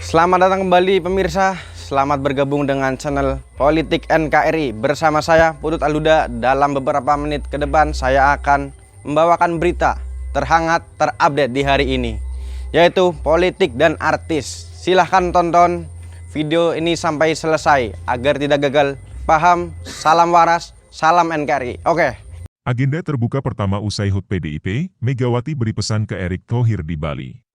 Selamat datang kembali pemirsa, selamat bergabung dengan channel Politik NKRI. Bersama saya Putut Aluda. Dalam beberapa menit ke depan saya akan membawakan berita terhangat terupdate di hari ini, yaitu politik dan artis. Silahkan tonton video ini sampai selesai agar tidak gagal paham. Salam waras, salam NKRI. Oke. Agenda terbuka pertama usai HUT PDIP, Megawati beri pesan ke Erick Thohir di Bali.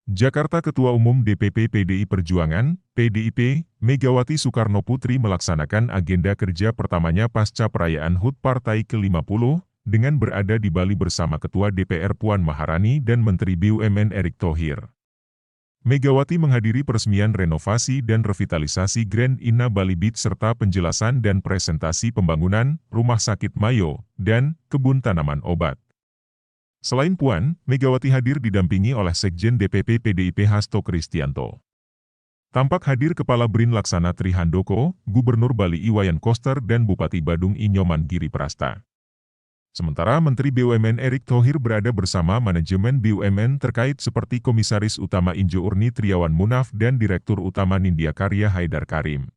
Jakarta. Ketua Umum DPP PDI Perjuangan, PDIP, Megawati Soekarno Putri melaksanakan agenda kerja pertamanya pasca perayaan HUT Partai ke-50, dengan berada di Bali bersama Ketua DPR Puan Maharani dan Menteri BUMN Erick Thohir. Megawati menghadiri peresmian renovasi dan revitalisasi Grand Inna Bali Beach serta penjelasan dan presentasi pembangunan Rumah Sakit Mayo dan kebun tanaman obat. Selain Puan, Megawati hadir didampingi oleh Sekjen DPP PDIP Hasto Kristianto. Tampak hadir Kepala BRIN Laksana Tri Handoko, Gubernur Bali Iwayan Koster dan Bupati Badung Inyoman Giri Prasta. Sementara Menteri BUMN Erick Thohir berada bersama manajemen BUMN terkait seperti Komisaris Utama Injo Urni Triawan Munaf dan Direktur Utama Nindya Karya Haidar Karim.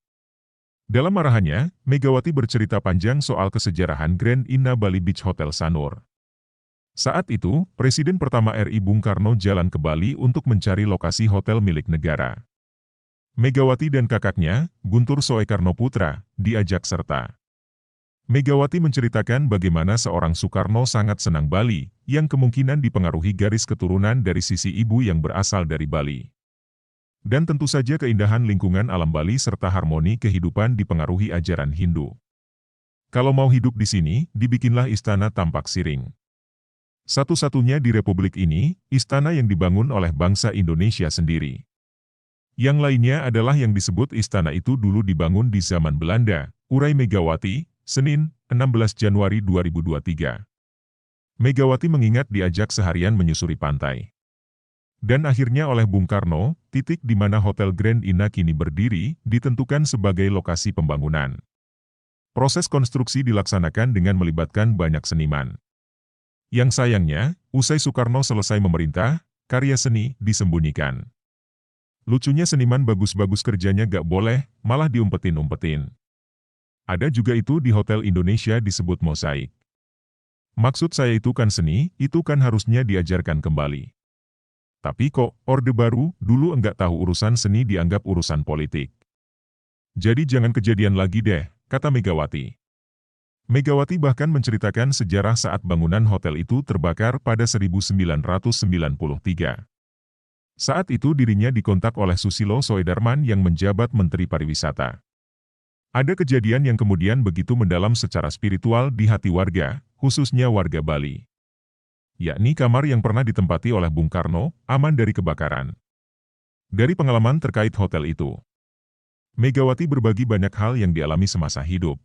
Dalam arahannya, Megawati bercerita panjang soal kesejarahan Grand Inna Bali Beach Hotel Sanur. Saat itu, Presiden pertama RI Bung Karno jalan ke Bali untuk mencari lokasi hotel milik negara. Megawati dan kakaknya, Guntur Soekarno Putra, diajak serta. Megawati menceritakan bagaimana seorang Soekarno sangat senang Bali, yang kemungkinan dipengaruhi garis keturunan dari sisi ibu yang berasal dari Bali. Dan tentu saja keindahan lingkungan alam Bali serta harmoni kehidupan dipengaruhi ajaran Hindu. Kalau mau hidup di sini, dibikinlah istana tampak siring. Satu-satunya di Republik ini, istana yang dibangun oleh bangsa Indonesia sendiri. Yang lainnya adalah yang disebut istana itu dulu dibangun di zaman Belanda, urai Megawati, Senin, 16 Januari 2023. Megawati mengingat diajak seharian menyusuri pantai. Dan akhirnya oleh Bung Karno, titik di mana Hotel Grand Inna kini berdiri, ditentukan sebagai lokasi pembangunan. Proses konstruksi dilaksanakan dengan melibatkan banyak seniman. Yang sayangnya, usai Soekarno selesai memerintah, karya seni disembunyikan. Lucunya seniman bagus-bagus kerjanya gak boleh, malah diumpetin-umpetin. Ada juga itu di Hotel Indonesia disebut mosaik. Maksud saya itu kan seni, itu kan harusnya diajarkan kembali. Tapi kok, Orde Baru, dulu enggak tahu urusan seni dianggap urusan politik. Jadi jangan kejadian lagi deh, kata Megawati. Megawati bahkan menceritakan sejarah saat bangunan hotel itu terbakar pada 1993. Saat itu dirinya dikontak oleh Susilo Soedarman yang menjabat Menteri Pariwisata. Ada kejadian yang kemudian begitu mendalam secara spiritual di hati warga, khususnya warga Bali. Yakni kamar yang pernah ditempati oleh Bung Karno, aman dari kebakaran. Dari pengalaman terkait hotel itu, Megawati berbagi banyak hal yang dialami semasa hidup.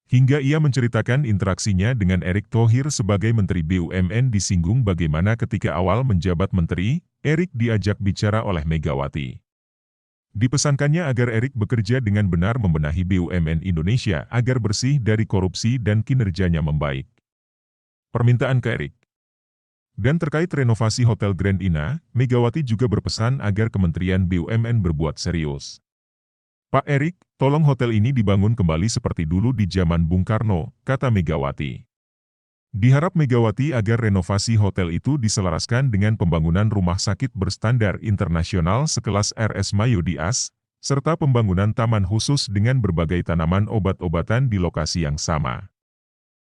Hingga ia menceritakan interaksinya dengan Erick Thohir sebagai Menteri BUMN disinggung bagaimana ketika awal menjabat menteri, Erick diajak bicara oleh Megawati. Dipesankannya agar Erick bekerja dengan benar membenahi BUMN Indonesia agar bersih dari korupsi dan kinerjanya membaik. Permintaan ke Erick. Dan terkait renovasi Hotel Grand Inna, Megawati juga berpesan agar Kementerian BUMN berbuat serius. Pak Erick, tolong hotel ini dibangun kembali seperti dulu di zaman Bung Karno, kata Megawati. Diharap Megawati agar renovasi hotel itu diselaraskan dengan pembangunan rumah sakit berstandar internasional sekelas RS Mayo di As, serta pembangunan taman khusus dengan berbagai tanaman obat-obatan di lokasi yang sama.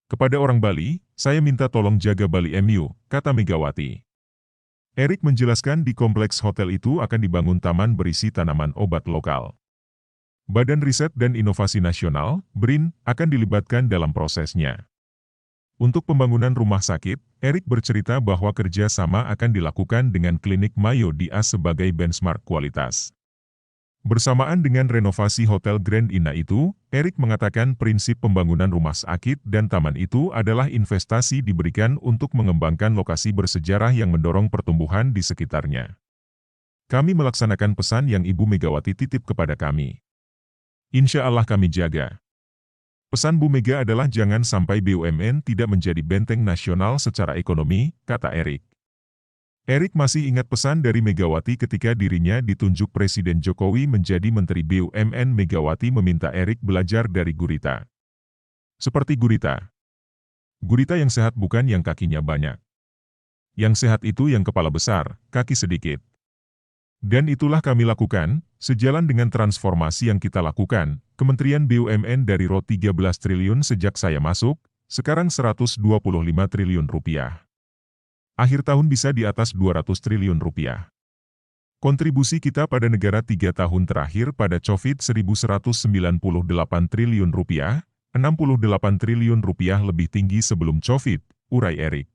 Kepada orang Bali, saya minta tolong jaga Bali MU, kata Megawati. Erick menjelaskan di kompleks hotel itu akan dibangun taman berisi tanaman obat lokal. Badan Riset dan Inovasi Nasional, BRIN, akan dilibatkan dalam prosesnya. Untuk pembangunan rumah sakit, Erick bercerita bahwa kerja sama akan dilakukan dengan klinik Mayo di As sebagai benchmark kualitas. Bersamaan dengan renovasi Hotel Grand Inna itu, Erick mengatakan prinsip pembangunan rumah sakit dan taman itu adalah investasi diberikan untuk mengembangkan lokasi bersejarah yang mendorong pertumbuhan di sekitarnya. Kami melaksanakan pesan yang Ibu Megawati titip kepada kami. Insya Allah kami jaga. Pesan Bu Mega adalah jangan sampai BUMN tidak menjadi benteng nasional secara ekonomi, kata Erick. Erik masih ingat pesan dari Megawati ketika dirinya ditunjuk Presiden Jokowi menjadi Menteri BUMN. Megawati meminta Erik belajar dari gurita. Seperti gurita. Gurita yang sehat bukan yang kakinya banyak. Yang sehat itu yang kepala besar, kaki sedikit. Dan itulah kami lakukan, sejalan dengan transformasi yang kita lakukan, Kementerian BUMN dari Rp 13 triliun sejak saya masuk, sekarang Rp125 triliun. Akhir tahun bisa di atas Rp200 triliun. Kontribusi kita pada negara 3 tahun terakhir pada COVID Rp1.198 triliun, Rp68 triliun lebih tinggi sebelum COVID, urai Erik.